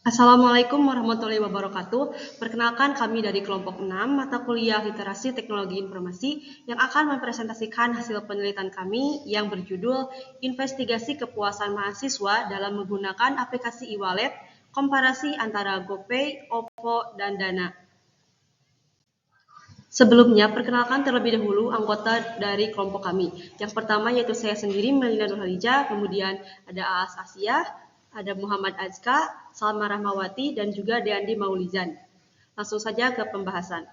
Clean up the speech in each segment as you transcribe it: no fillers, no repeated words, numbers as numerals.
Assalamualaikum warahmatullahi wabarakatuh. Perkenalkan kami dari kelompok 6 mata kuliah Literasi Teknologi Informasi yang akan mempresentasikan hasil penelitian kami yang berjudul Investigasi Kepuasan Mahasiswa dalam Menggunakan Aplikasi e-wallet, Komparasi antara GoPay, OVO, dan Dana. Sebelumnya, perkenalkan terlebih dahulu anggota dari kelompok kami. Yang pertama yaitu saya sendiri, Melina Nurhalija, kemudian ada Aas Asia, ada Muhammad Azka, Salma Rahmawati, dan juga Deandi Maulizan. Langsung saja ke pembahasan.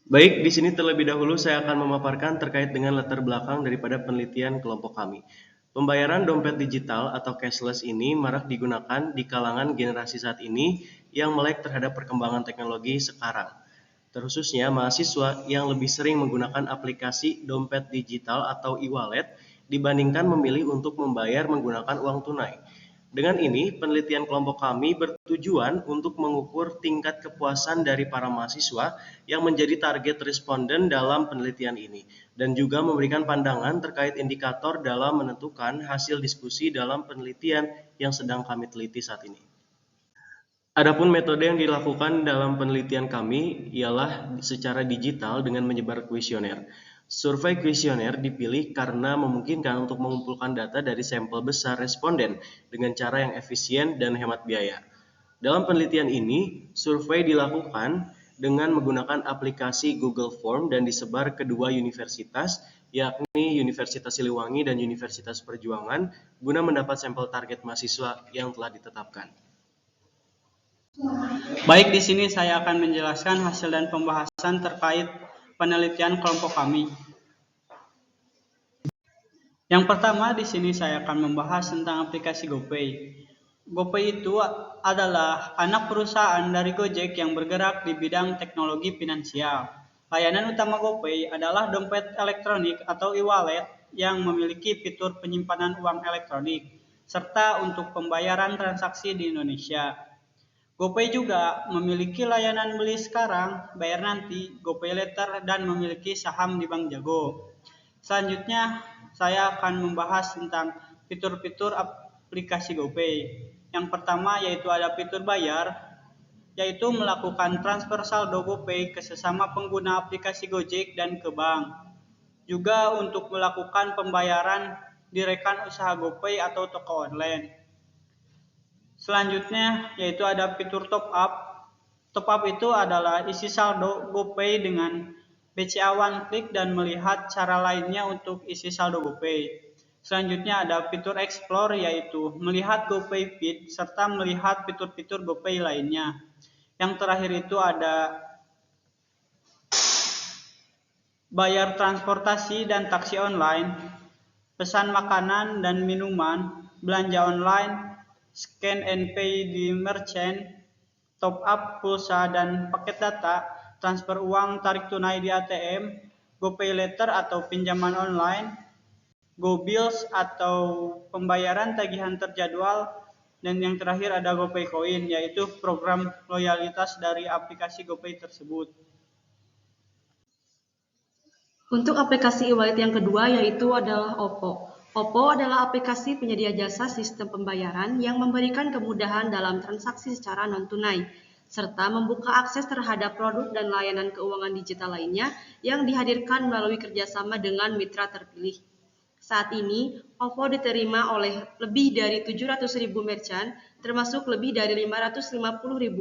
Baik, di sini terlebih dahulu saya akan memaparkan terkait dengan latar belakang daripada penelitian kelompok kami. Pembayaran dompet digital atau cashless ini marak digunakan di kalangan generasi saat ini yang melek terhadap perkembangan teknologi sekarang. Terkhususnya mahasiswa yang lebih sering menggunakan aplikasi dompet digital atau e-wallet dibandingkan memilih untuk membayar menggunakan uang tunai. Dengan ini, penelitian kelompok kami bertujuan untuk mengukur tingkat kepuasan dari para mahasiswa yang menjadi target responden dalam penelitian ini, dan juga memberikan pandangan terkait indikator dalam menentukan hasil diskusi dalam penelitian yang sedang kami teliti saat ini. Adapun metode yang dilakukan dalam penelitian kami ialah secara digital dengan menyebar kuesioner. Survei kuesioner dipilih karena memungkinkan untuk mengumpulkan data dari sampel besar responden dengan cara yang efisien dan hemat biaya. Dalam penelitian ini, survei dilakukan dengan menggunakan aplikasi Google Form dan disebar ke dua universitas, yakni Universitas Siliwangi dan Universitas Perjuangan, guna mendapat sampel target mahasiswa yang telah ditetapkan. Baik, di sini saya akan menjelaskan hasil dan pembahasan terkait penelitian kelompok kami. Yang pertama, di sini saya akan membahas tentang aplikasi GoPay. GoPay itu adalah anak perusahaan dari Gojek yang bergerak di bidang teknologi finansial. Layanan utama GoPay adalah dompet elektronik atau e-wallet yang memiliki fitur penyimpanan uang elektronik, serta untuk pembayaran transaksi di Indonesia. GoPay juga memiliki layanan beli sekarang, bayar nanti, GoPay Later, dan memiliki saham di Bank Jago. Selanjutnya, saya akan membahas tentang fitur-fitur aplikasi GoPay. Yang pertama yaitu ada fitur bayar, yaitu melakukan transfer saldo GoPay ke sesama pengguna aplikasi Gojek dan ke bank. Juga untuk melakukan pembayaran di rekan usaha GoPay atau toko online. Selanjutnya yaitu ada fitur top up. Top up itu adalah isi saldo GoPay dengan BCA One Click dan melihat cara lainnya untuk isi saldo GoPay. Selanjutnya ada fitur Explore, yaitu melihat GoPay Feed serta melihat fitur-fitur GoPay lainnya. Yang terakhir itu ada bayar transportasi dan taksi online, pesan makanan dan minuman, belanja online, scan and pay di merchant, top up pulsa dan paket data, transfer uang tarik tunai di ATM, GoPay Later atau pinjaman online, GoBills atau pembayaran tagihan terjadwal, dan yang terakhir ada GoPay Coin, yaitu program loyalitas dari aplikasi GoPay tersebut. Untuk aplikasi e-wallet yang kedua yaitu adalah OVO. OVO adalah aplikasi penyedia jasa sistem pembayaran yang memberikan kemudahan dalam transaksi secara non-tunai, serta membuka akses terhadap produk dan layanan keuangan digital lainnya yang dihadirkan melalui kerjasama dengan mitra terpilih. Saat ini, OVO diterima oleh lebih dari 700.000 merchant, termasuk lebih dari 550.000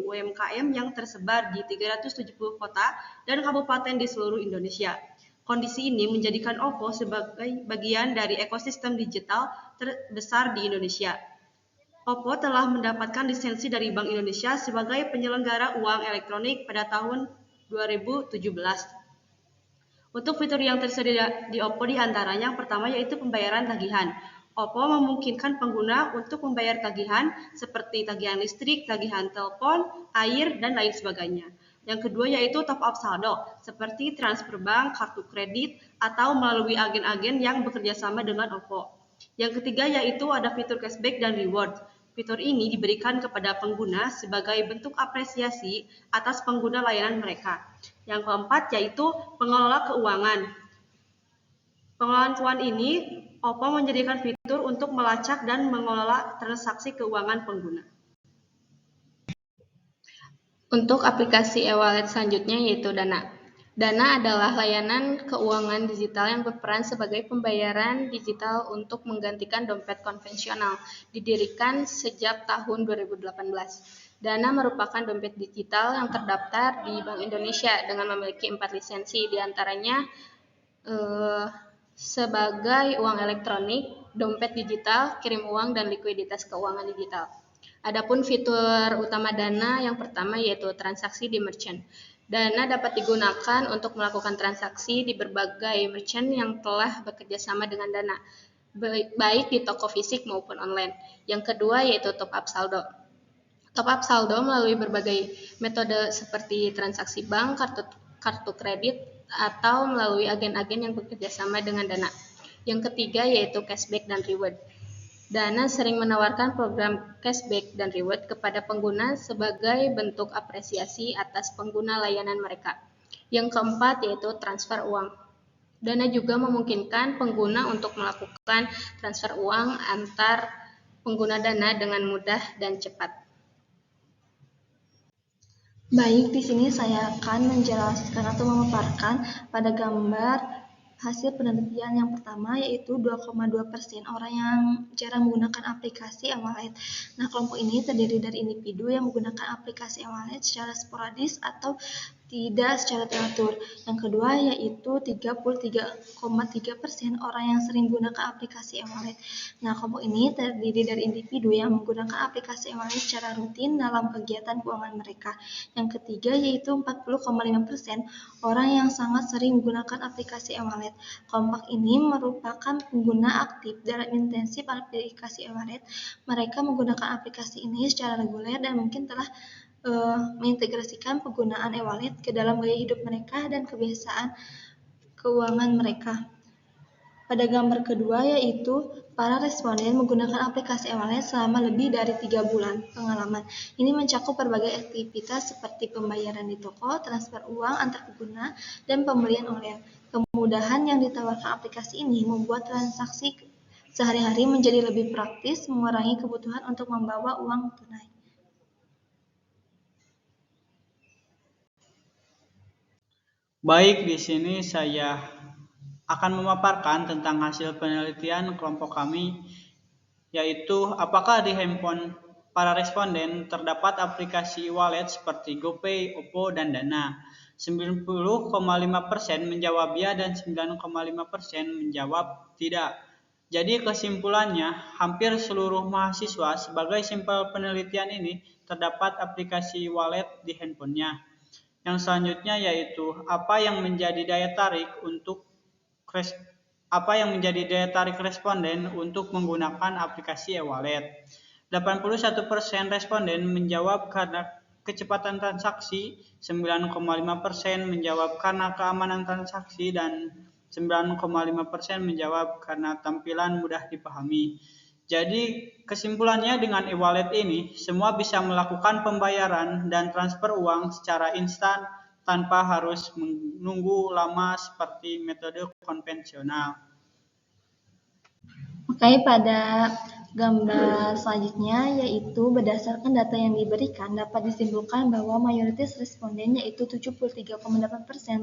UMKM yang tersebar di 370 kota dan kabupaten di seluruh Indonesia. Kondisi ini menjadikan OVO sebagai bagian dari ekosistem digital terbesar di Indonesia. OVO telah mendapatkan lisensi dari Bank Indonesia sebagai penyelenggara uang elektronik pada tahun 2017. Untuk fitur yang tersedia di OVO diantaranya yang pertama yaitu pembayaran tagihan. OVO memungkinkan pengguna untuk membayar tagihan seperti tagihan listrik, tagihan telepon, air, dan lain sebagainya. Yang kedua yaitu top up saldo, seperti transfer bank, kartu kredit, atau melalui agen-agen yang bekerja sama dengan OVO. Yang ketiga yaitu ada fitur cashback dan reward. Fitur ini diberikan kepada pengguna sebagai bentuk apresiasi atas pengguna layanan mereka. Yang keempat yaitu pengelola keuangan. Pengelolaan keuangan ini, OVO menjadikan fitur untuk melacak dan mengelola transaksi keuangan pengguna. Untuk aplikasi e-wallet selanjutnya yaitu Dana. Dana adalah layanan keuangan digital yang berperan sebagai pembayaran digital untuk menggantikan dompet konvensional. Didirikan sejak tahun 2018. Dana merupakan dompet digital yang terdaftar di Bank Indonesia dengan memiliki 4 lisensi, diantaranya sebagai uang elektronik, dompet digital, kirim uang, dan likuiditas keuangan digital. Adapun fitur utama Dana yang pertama yaitu transaksi di merchant. Dana dapat digunakan untuk melakukan transaksi di berbagai merchant yang telah bekerja sama dengan Dana, baik di toko fisik maupun online. Yang kedua yaitu top up saldo. Top up saldo melalui berbagai metode seperti transaksi bank, kartu kredit, atau melalui agen-agen yang bekerja sama dengan Dana. Yang ketiga yaitu cashback dan reward. Dana sering menawarkan program cashback dan reward kepada pengguna sebagai bentuk apresiasi atas pengguna layanan mereka. Yang keempat yaitu transfer uang. Dana juga memungkinkan pengguna untuk melakukan transfer uang antar pengguna Dana dengan mudah dan cepat. Baik, di sini saya akan menjelaskan atau memaparkan pada gambar hasil penelitian yang pertama, yaitu 2,2% orang yang jarang menggunakan aplikasi e-wallet. Nah, kelompok ini terdiri dari individu yang menggunakan aplikasi e-wallet secara sporadis atau tidak secara teratur. Yang kedua yaitu 33,3% orang yang sering menggunakan aplikasi e-wallet. Nah, kelompok ini terdiri dari individu yang menggunakan aplikasi e-wallet secara rutin dalam kegiatan keuangan mereka. Yang ketiga yaitu 40,5% orang yang sangat sering menggunakan aplikasi e-wallet. Kelompok ini merupakan pengguna aktif dalam intensif aplikasi e-wallet. Mereka menggunakan aplikasi ini secara reguler dan mungkin telah mengintegrasikan penggunaan e-wallet ke dalam gaya hidup mereka dan kebiasaan keuangan mereka. Pada gambar kedua yaitu para responden menggunakan aplikasi e-wallet selama lebih dari 3 bulan pengalaman. Ini mencakup berbagai aktivitas seperti pembayaran di toko, transfer uang antar pengguna, dan pembelian online. Kemudahan yang ditawarkan aplikasi ini membuat transaksi sehari-hari menjadi lebih praktis, mengurangi kebutuhan untuk membawa uang tunai. Baik, di sini saya akan memaparkan tentang hasil penelitian kelompok kami, yaitu apakah di handphone para responden terdapat aplikasi e-wallet seperti GoPay, OVO, dan Dana. 90,5% menjawab ya dan 9,5% menjawab tidak. Jadi kesimpulannya, hampir seluruh mahasiswa sebagai sampel penelitian ini terdapat aplikasi e-wallet di handphonenya. Yang selanjutnya yaitu apa yang menjadi daya tarik responden untuk menggunakan aplikasi e-wallet. 81% responden menjawab karena kecepatan transaksi, 9,5% menjawab karena keamanan transaksi, dan 9,5% menjawab karena tampilan mudah dipahami. Jadi kesimpulannya dengan e-wallet ini, semua bisa melakukan pembayaran dan transfer uang secara instan tanpa harus menunggu lama seperti metode konvensional. Oke, pada gambar selanjutnya yaitu berdasarkan data yang diberikan dapat disimpulkan bahwa mayoritas responden yaitu 73,8%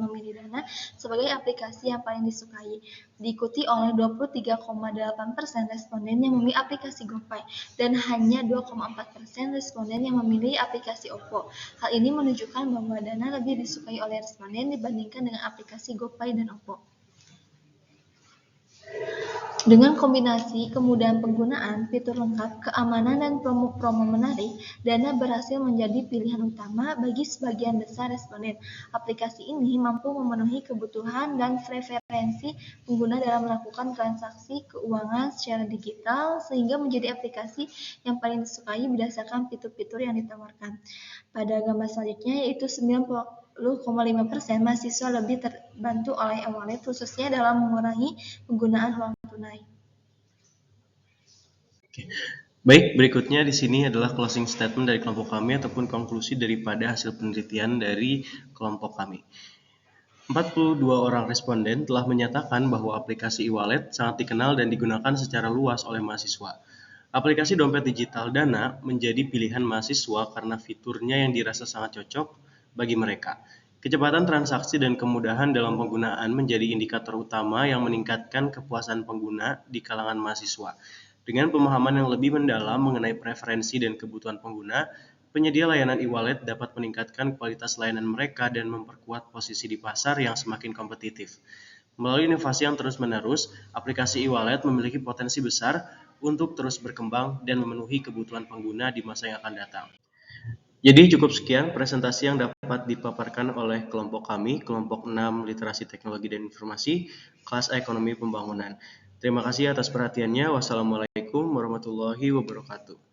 memilih Dana sebagai aplikasi yang paling disukai, diikuti oleh 23,8% responden yang memilih aplikasi GoPay dan hanya 2,4% responden yang memilih aplikasi OVO. Hal ini menunjukkan bahwa Dana lebih disukai oleh responden dibandingkan dengan aplikasi GoPay dan OVO. Dengan kombinasi kemudahan penggunaan, fitur lengkap, keamanan, dan promo-promo menarik, Dana berhasil menjadi pilihan utama bagi sebagian besar responden. Aplikasi ini mampu memenuhi kebutuhan dan preferensi pengguna dalam melakukan transaksi keuangan secara digital, sehingga menjadi aplikasi yang paling disukai berdasarkan fitur-fitur yang ditawarkan. Pada gambar selanjutnya yaitu 90,5% mahasiswa lebih terbantu oleh e-wallet, khususnya dalam mengurangi penggunaan uang tunai. Baik, berikutnya di sini adalah closing statement dari kelompok kami ataupun konklusi daripada hasil penelitian dari kelompok kami. 42 orang responden telah menyatakan bahwa aplikasi e-wallet sangat dikenal dan digunakan secara luas oleh mahasiswa. Aplikasi dompet digital Dana menjadi pilihan mahasiswa karena fiturnya yang dirasa sangat cocok bagi mereka. Kecepatan transaksi dan kemudahan dalam penggunaan menjadi indikator utama yang meningkatkan kepuasan pengguna di kalangan mahasiswa. Dengan pemahaman yang lebih mendalam mengenai preferensi dan kebutuhan pengguna, penyedia layanan e-wallet dapat meningkatkan kualitas layanan mereka dan memperkuat posisi di pasar yang semakin kompetitif. Melalui inovasi yang terus-menerus, aplikasi e-wallet memiliki potensi besar untuk terus berkembang dan memenuhi kebutuhan pengguna di masa yang akan datang. Jadi cukup sekian presentasi yang dapat dipaparkan oleh kelompok kami, kelompok 6 Literasi Teknologi dan Informasi, kelas Ekonomi Pembangunan. Terima kasih atas perhatiannya. Wassalamualaikum warahmatullahi wabarakatuh.